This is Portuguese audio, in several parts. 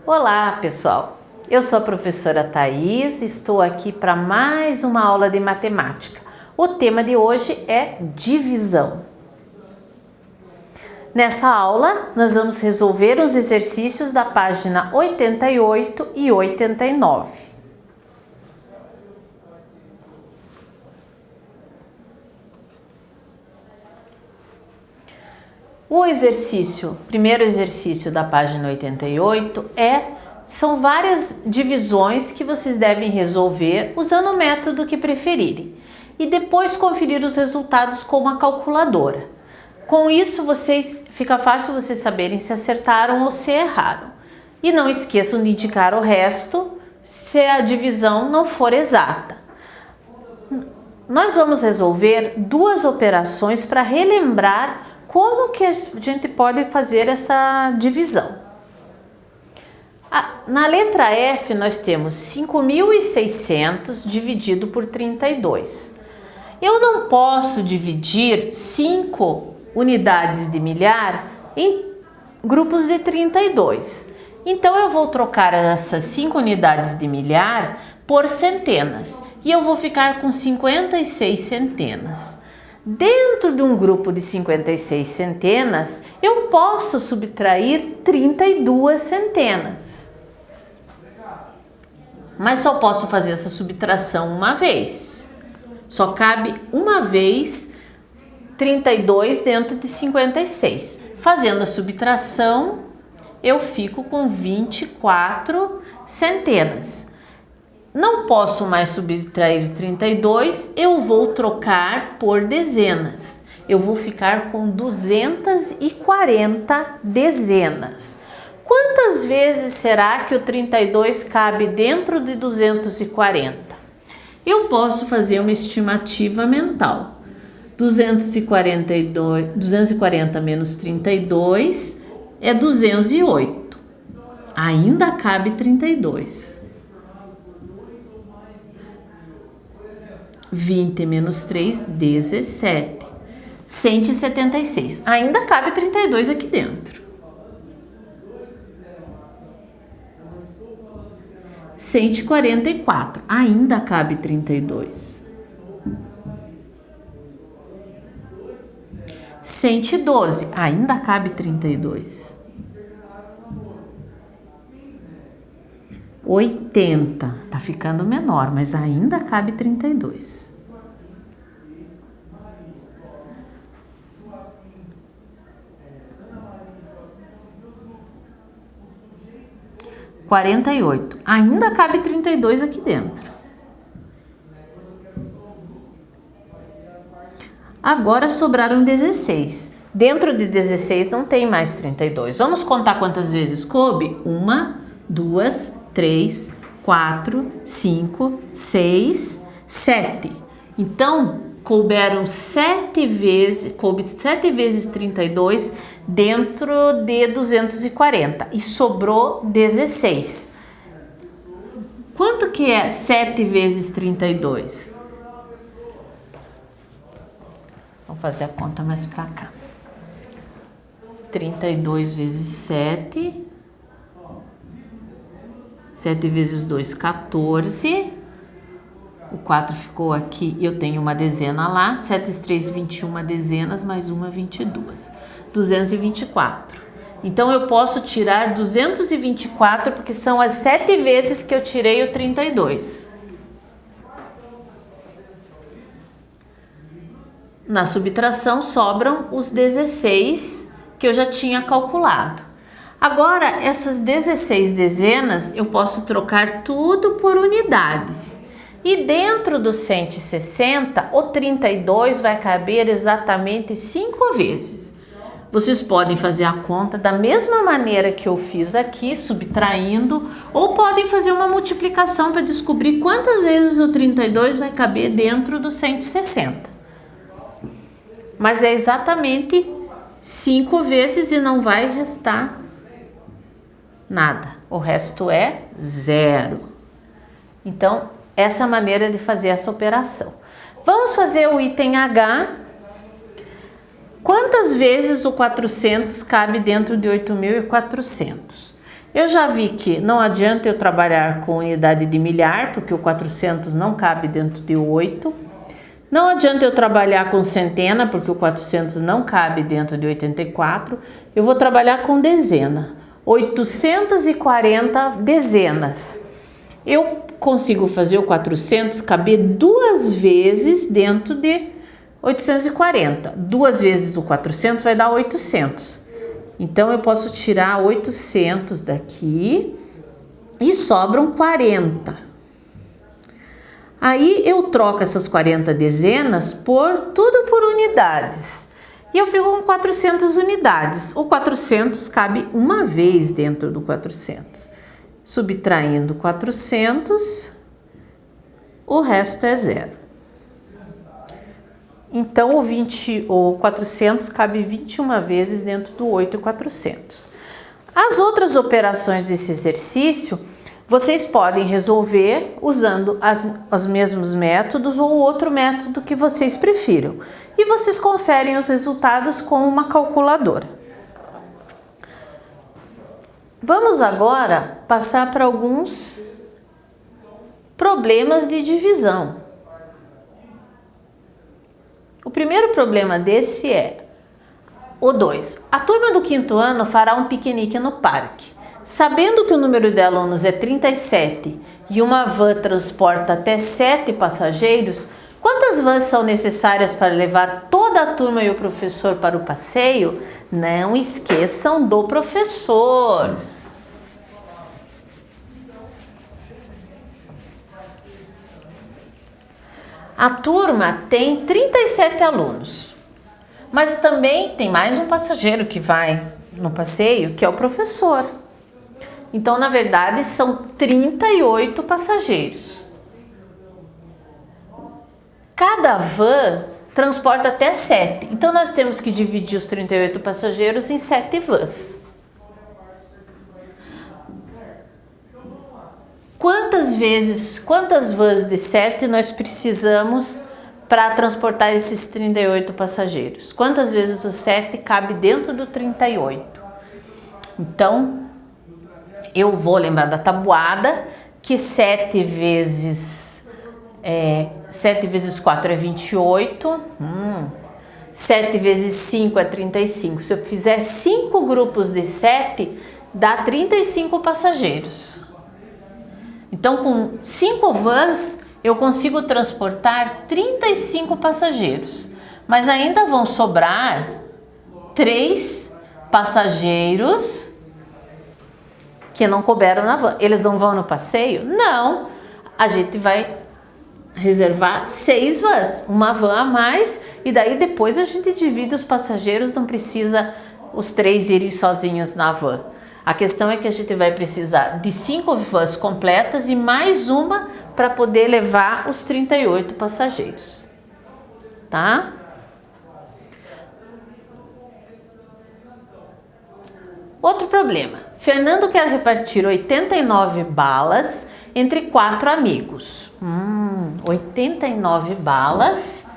Olá, pessoal! Eu sou a professora Thaís, estou aqui para mais uma aula de matemática. O tema de hoje é divisão. Nessa aula, nós vamos resolver os exercícios da página 88 e 89. O primeiro exercício da página 88 são várias divisões que vocês devem resolver usando o método que preferirem e depois conferir os resultados com uma calculadora. Com isso, fica fácil vocês saberem se acertaram ou se erraram. E não esqueçam de indicar o resto se a divisão não for exata. Nós vamos resolver duas operações para relembrar como que a gente pode fazer essa divisão. Na letra F nós temos 5.600 dividido por 32. Eu não posso dividir 5 unidades de milhar em grupos de 32. Então eu vou trocar essas 5 unidades de milhar por centenas e eu vou ficar com 56 centenas. Dentro de um grupo de 56 centenas, eu posso subtrair 32 centenas. Mas só posso fazer essa subtração uma vez. Só cabe uma vez 32 dentro de 56. Fazendo a subtração, eu fico com 24 centenas. Não posso mais subtrair 32, eu vou trocar por dezenas. Eu vou ficar com 240 dezenas. Quantas vezes será que o 32 cabe dentro de 240? Eu posso fazer uma estimativa mental. 240 menos 32 é 208. Ainda cabe 32. 20 menos 3, 17. 176. Ainda cabe 32 aqui dentro. 144. Ainda cabe 32. 112. Ainda cabe 32. 80. Tá ficando menor, mas ainda cabe 32. 48. Ainda cabe 32 aqui dentro. Agora sobraram 16. Dentro de 16 não tem mais 32. Vamos contar quantas vezes coube? 1, 2, 3, 4, 5, 6, 7. Então, coube 7 vezes 32 dentro de 240 e sobrou 16. Quanto que é 7 vezes 32? Vamos fazer a conta mais para cá. 32 vezes 7. 7 vezes 2, 14. O 4 ficou aqui, eu tenho uma dezena lá. 7 vezes 3, 21 dezenas, mais uma, 22. 224. Então, eu posso tirar 224, porque são as 7 vezes que eu tirei o 32. Na subtração, sobram os 16 que eu já tinha calculado. Agora, essas 16 dezenas, eu posso trocar tudo por unidades. E dentro do 160, o 32 vai caber exatamente 5 vezes. Vocês podem fazer a conta da mesma maneira que eu fiz aqui, subtraindo, ou podem fazer uma multiplicação para descobrir quantas vezes o 32 vai caber dentro do 160. Mas é exatamente 5 vezes e não vai restar nada. O resto é 0. Então, essa é a maneira de fazer essa operação. Vamos fazer o item H. Quantas vezes o 400 cabe dentro de 8.400? Eu já vi que não adianta eu trabalhar com unidade de milhar, porque o 400 não cabe dentro de 8. Não adianta eu trabalhar com centena, porque o 400 não cabe dentro de 84. Eu vou trabalhar com dezena. 840 dezenas. Eu consigo fazer o 400 caber 2 vezes dentro de 840. 2 vezes o 400 vai dar 800. Então, eu posso tirar 800 daqui e sobram 40. Aí, eu troco essas 40 dezenas tudo por unidades. E eu fico com 400 unidades. O 400 cabe uma vez dentro do 400. Subtraindo 400, o resto é 0. Então, o 400 cabe 21 vezes dentro do 8.400. As outras operações desse exercício, vocês podem resolver usando os mesmos métodos ou outro método que vocês prefiram. E vocês conferem os resultados com uma calculadora. Vamos agora passar para alguns problemas de divisão. O primeiro problema desse é o 2. A turma do 5º ano fará um piquenique no parque. Sabendo que o número de alunos é 37 e uma van transporta até 7 passageiros, quantas vans são necessárias para levar toda a turma e o professor para o passeio? Não esqueçam do professor. A turma tem 37 alunos, mas também tem mais um passageiro que vai no passeio, que é o professor. Então, na verdade, são 38 passageiros. Cada van transporta até 7. Então, nós temos que dividir os 38 passageiros em 7 vans. Quantas vans de 7 nós precisamos para transportar esses 38 passageiros? Quantas vezes o 7 cabe dentro do 38? Então, eu vou lembrar da tabuada, que 7 vezes 4 é 28, 7 vezes 5 é 35. Se eu fizer 5 grupos de 7, dá 35 passageiros. Então, com 5 vans, eu consigo transportar 35 passageiros. Mas ainda vão sobrar 3 passageiros que não couberam na van. Eles não vão no passeio? Não. A gente vai reservar 6 vans, uma van a mais, e daí depois a gente divide os passageiros, não precisa os 3 irem sozinhos na van. A questão é que a gente vai precisar de 5 vans completas e mais uma para poder levar os 38 passageiros, tá? Outro problema. Fernando quer repartir 89 balas entre 4 amigos. 89 balas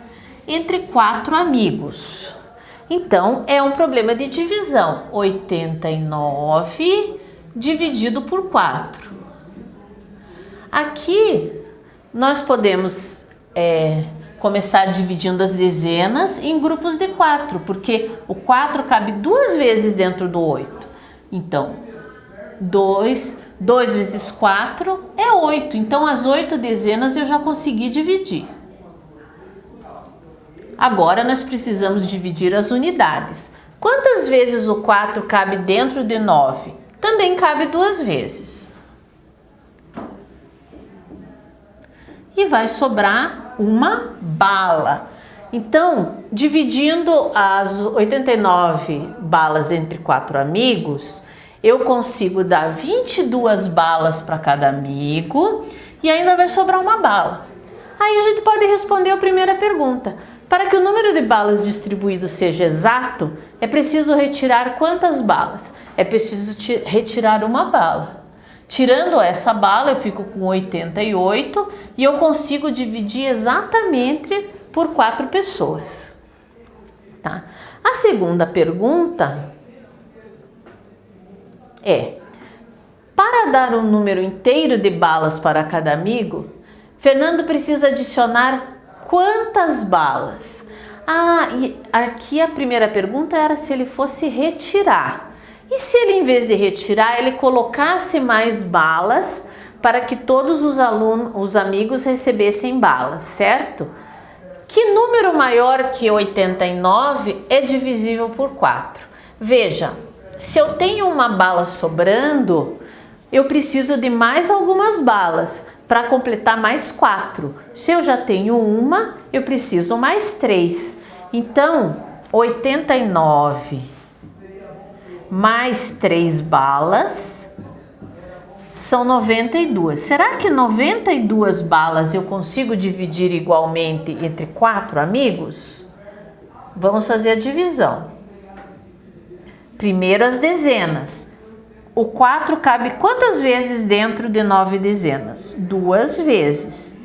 entre 4 amigos. Então, é um problema de divisão. 89 dividido por 4. Aqui, nós podemos começar dividindo as dezenas em grupos de 4, porque o 4 cabe 2 vezes dentro do 8. Então, 2 vezes 4 é 8. Então, as 8 dezenas eu já consegui dividir. Agora, nós precisamos dividir as unidades. Quantas vezes o 4 cabe dentro de 9? Também cabe 2 vezes. E vai sobrar uma bala. Então, dividindo as 89 balas entre 4 amigos, eu consigo dar 22 balas para cada amigo e ainda vai sobrar uma bala. Aí a gente pode responder a primeira pergunta. Para que o número de balas distribuído seja exato, é preciso retirar quantas balas? É preciso retirar uma bala. Tirando essa bala, eu fico com 88 e eu consigo dividir exatamente por 4 pessoas. Tá? A segunda pergunta é: Para dar um número inteiro de balas para cada amigo, Fernando precisa adicionar quantas balas? E aqui a primeira pergunta era se ele fosse retirar. E se ele, em vez de retirar, ele colocasse mais balas para que todos os amigos recebessem balas, certo? Que número maior que 89 é divisível por 4? Veja, se eu tenho uma bala sobrando, eu preciso de mais algumas balas para completar mais 4. Se eu já tenho uma, eu preciso mais 3. Então, 89 mais 3 balas são 92. Será que 92 balas eu consigo dividir igualmente entre 4 amigos? Vamos fazer a divisão. Primeiro as dezenas. O 4 cabe quantas vezes dentro de 9 dezenas? 2 vezes.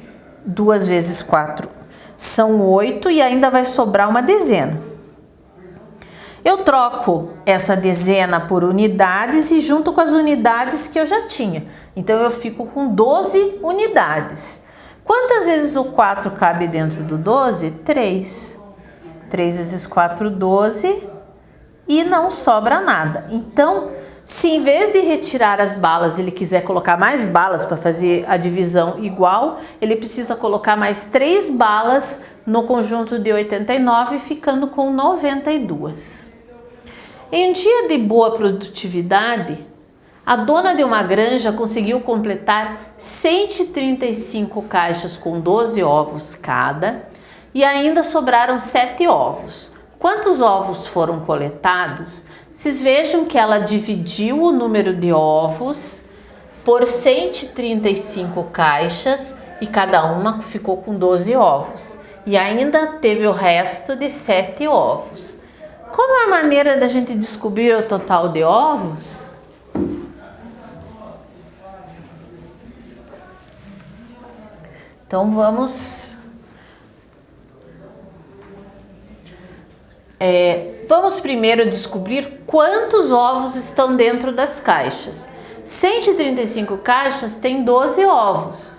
2 vezes 4 são 8 e ainda vai sobrar uma dezena. Eu troco essa dezena por unidades e junto com as unidades que eu já tinha. Então eu fico com 12 unidades. Quantas vezes o 4 cabe dentro do 12? 3. 3 vezes 4, 12 e não sobra nada. Então, se em vez de retirar as balas, ele quiser colocar mais balas para fazer a divisão igual, ele precisa colocar mais 3 balas no conjunto de 89, ficando com 92. Em um dia de boa produtividade, a dona de uma granja conseguiu completar 135 caixas com 12 ovos cada e ainda sobraram 7 ovos. Quantos ovos foram coletados? Vocês vejam que ela dividiu o número de ovos por 135 caixas e cada uma ficou com 12 ovos. E ainda teve o resto de 7 ovos. Como é a maneira da gente descobrir o total de ovos? Então vamos primeiro descobrir quantos ovos estão dentro das caixas. 135 caixas tem 12 ovos.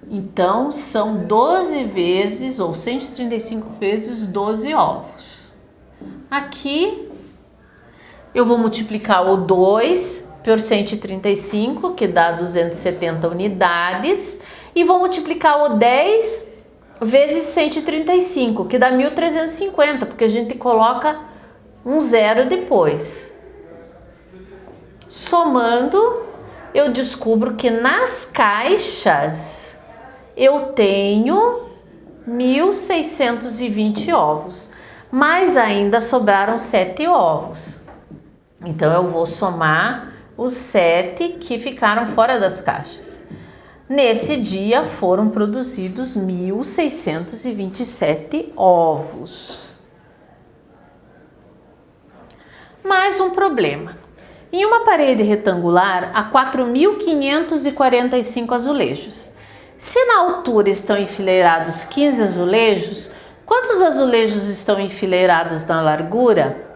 Então, são 12 vezes, ou 135 vezes 12 ovos. Aqui, eu vou multiplicar o 2 por 135, que dá 270 unidades. E vou multiplicar o 10 vezes 135, que dá 1.350, porque a gente coloca um zero depois. Somando, eu descubro que nas caixas eu tenho 1.620 ovos, mas ainda sobraram 7 ovos. Então eu vou somar os 7 que ficaram fora das caixas. Nesse dia foram produzidos 1.627 ovos. Mais um problema. Em uma parede retangular há 4.545 azulejos. Se na altura estão enfileirados 15 azulejos, quantos azulejos estão enfileirados na largura?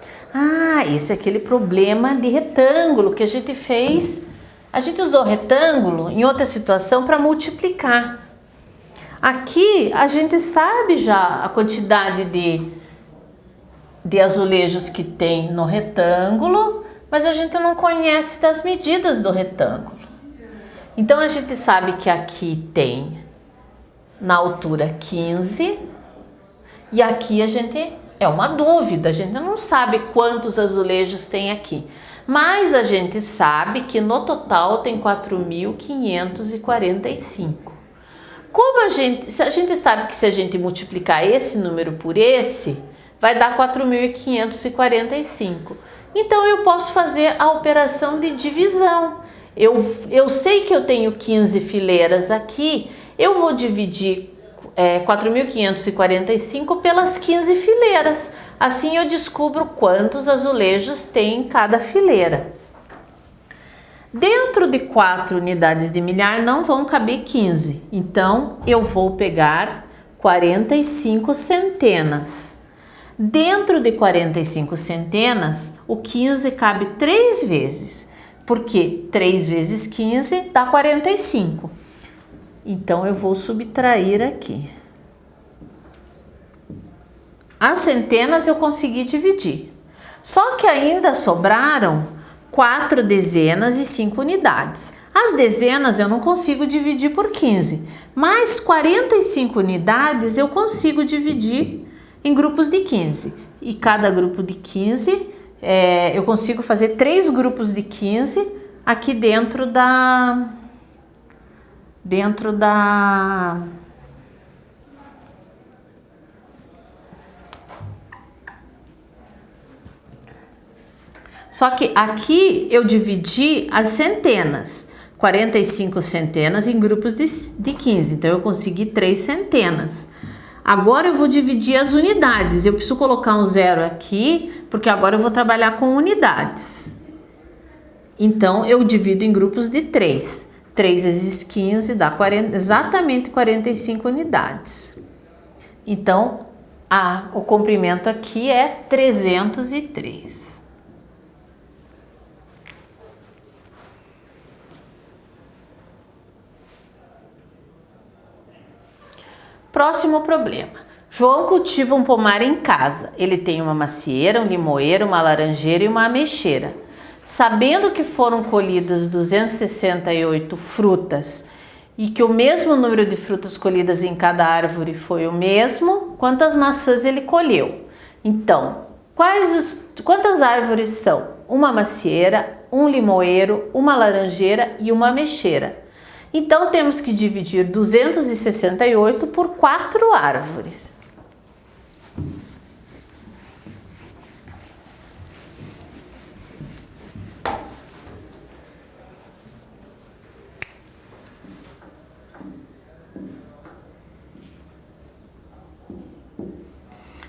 Esse é aquele problema de retângulo que a gente fez. A gente usou retângulo em outra situação para multiplicar. Aqui a gente sabe já a quantidade de azulejos que tem no retângulo, mas a gente não conhece das medidas do retângulo. Então a gente sabe que aqui tem na altura 15 e aqui a gente é uma dúvida, a gente não sabe quantos azulejos tem aqui, mas a gente sabe que no total tem 4.545. Como a gente sabe que se a gente multiplicar esse número por esse, vai dar 4.545. Então eu posso fazer a operação de divisão. Eu sei que eu tenho 15 fileiras aqui, eu vou dividir 4.545 pelas 15 fileiras. Assim eu descubro quantos azulejos tem em cada fileira. Dentro de 4 unidades de milhar não vão caber 15, então eu vou pegar 45 centenas. Dentro de 45 centenas, o 15 cabe 3 vezes. porque 3 vezes 15 dá 45. Então, eu vou subtrair aqui. As centenas eu consegui dividir. Só que ainda sobraram 4 dezenas e 5 unidades. As dezenas eu não consigo dividir por 15, mas 45 unidades eu consigo dividir em grupos de 15. E cada grupo de 15, eu consigo fazer 3 grupos de 15 aqui dentro da... Só que aqui eu dividi as centenas, 45 centenas em grupos de 15, então eu consegui 3 centenas. Agora eu vou dividir as unidades, eu preciso colocar um zero aqui, porque agora eu vou trabalhar com unidades. Então eu divido em grupos de 3. 3 vezes 15 dá exatamente 45 unidades. Então o comprimento aqui é 303. Próximo problema. João cultiva um pomar em casa. Ele tem uma macieira, um limoeiro, uma laranjeira e uma ameixeira. Sabendo que foram colhidas 268 frutas e que o mesmo número de frutas colhidas em cada árvore foi o mesmo, quantas maçãs ele colheu? Então, quantas árvores são? Uma macieira, um limoeiro, uma laranjeira e uma ameixeira. Então, temos que dividir 268 por 4 árvores.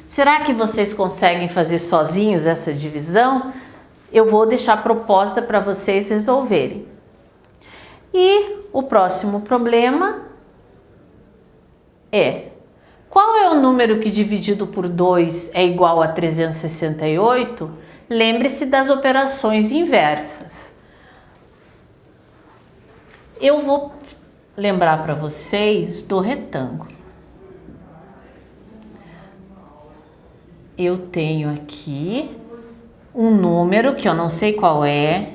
Será que vocês conseguem fazer sozinhos essa divisão? Eu vou deixar a proposta para vocês resolverem. E o próximo problema é: qual é o número que dividido por 2 é igual a 368? Lembre-se das operações inversas. Eu vou lembrar para vocês do retângulo. Eu tenho aqui um número que eu não sei qual é,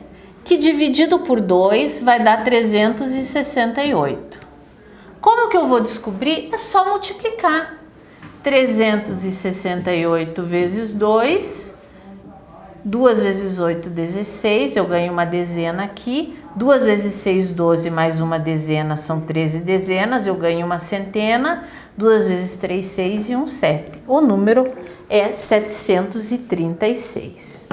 que dividido por 2 vai dar 368. Como que eu vou descobrir? É só multiplicar. 368 vezes 2, 2 vezes 8, 16, eu ganho uma dezena aqui. 2 vezes 6, 12, mais uma dezena, são 13 dezenas, eu ganho uma centena. 2 vezes 3, 6 e 1, 7. O número é 736.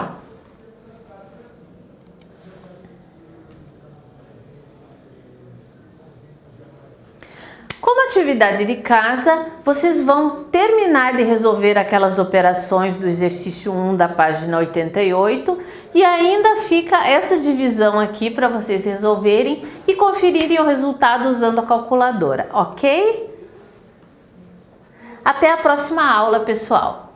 Como atividade de casa, vocês vão terminar de resolver aquelas operações do exercício 1 da página 88 e ainda fica essa divisão aqui para vocês resolverem e conferirem o resultado usando a calculadora, ok? Até a próxima aula, pessoal!